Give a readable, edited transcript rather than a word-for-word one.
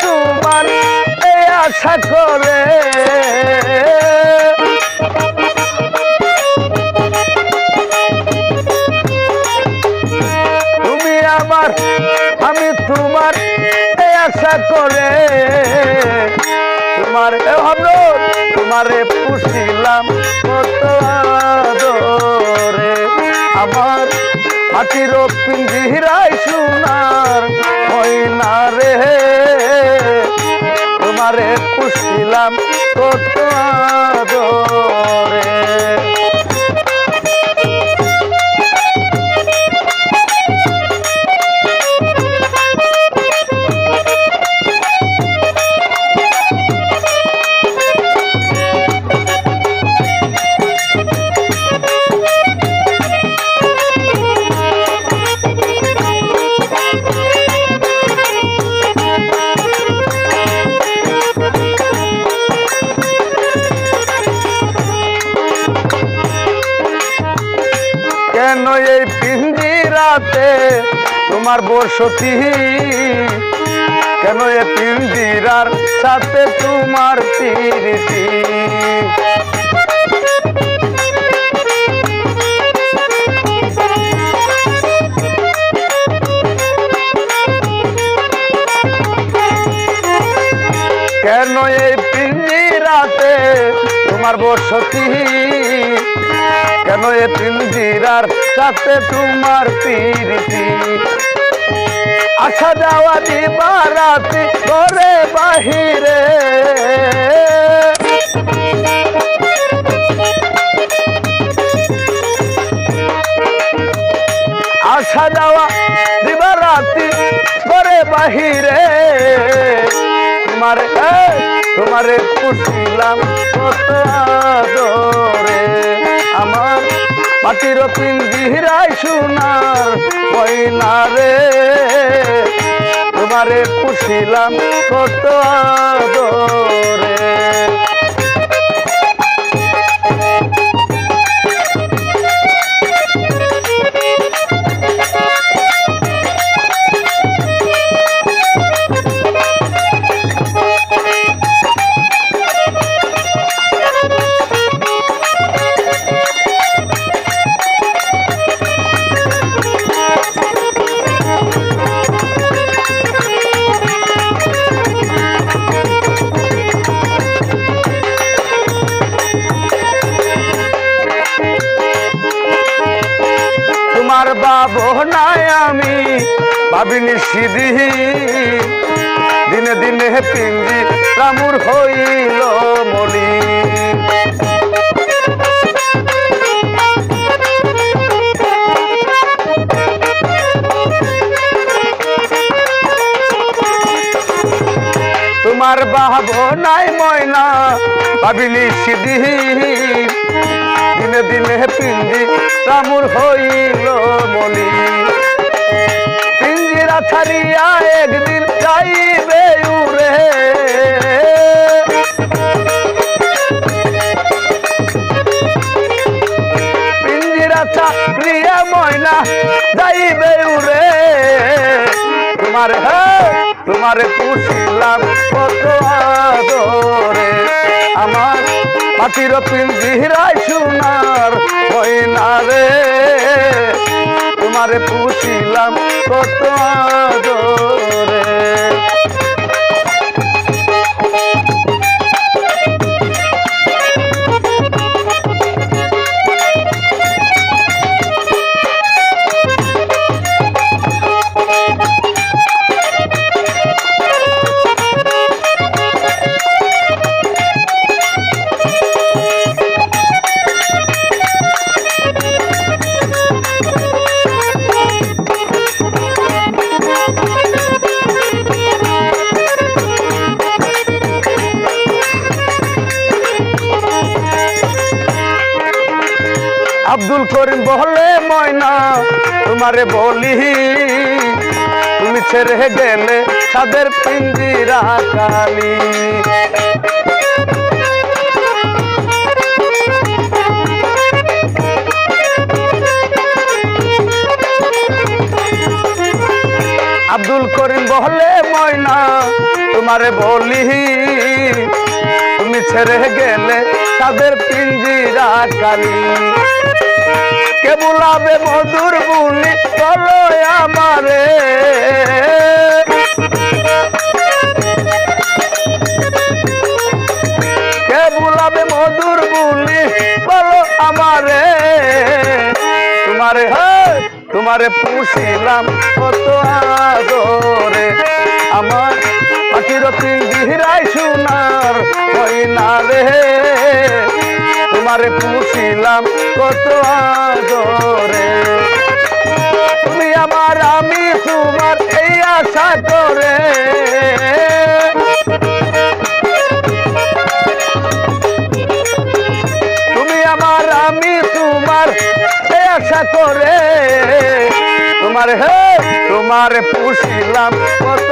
তোমার আশা করে তুমি আমার, আমি তোমার আশা করে তোমার ভাবলো তোমারে পুষিলাম কত আদরে আমার হাতির পিঞ্জিরায় সোনার ময়না রে তোমারে পুষিলাম কত আদরে কেন এই পিঞ্জিরাতে তোমার বসতি, কেন এই পিঞ্জিরার সাথে তোমার প্রীতি কেন এই পিঞ্জিরাতে তোমার বসতি, কেন এ পিঞ্জিরার সাথে তোমার প্রীতি আসা যাওয়া দিবারাতি ঘরে বাহিরে আসা যাওয়া দিবারাতি ঘরে বাহিরে তোমারে তোমারে পুষিলাম কত আদরে আমার মাটির পিঞ্জিরায় সোনার ময়না রে তোমারে পুষিলাম কত আদরে তোমার ভাবনায় আমি ভাবিনি সিদ্ধি দিনে দিনে পিঞ্জি রামুর হইল মলি তোমার ভাবনায় ময়না ভাবিনি সিদ্ধি দিনে দিনে পিঞ্জি রামুর হইল মলি পিঞ্জিরা ছাড়িয়া একদিন যাইবে উড়ে পিঞ্জিরা ছাড়িয়া ময়না যাইবে উড়ে তোমার তোমারে পুষিলাম কত আদরে আমার মাটির পিঞ্জিরায় সোনার ময়না রে তোমারে পুষিলাম কত আদরে আব্দুল করিম বলে ময়না তোমারে বলি তুমি ছেড়ে গেলে তাদের পিঞ্জিরা কালি বলে ময়না তোমারে বলি তুমি ছেড়ে গেলে তাদের পিঞ্জিরা কালি কে বুলাবে মধুর বুলি বলো আমারে কে বুলাবে মধুর বুলি বলো আমারে তোমারে তোমারে পুষিলাম কত আদরে আমার পাখির পিঞ্জিরাই সোনার ময়না রে তোমারে পুষিলাম কত আদরে তুমি আমার আমি তোমার এই আশা করে তুমি আমার আমি তোমার এই আশা করে তোমার তোমারে পুষিলাম কত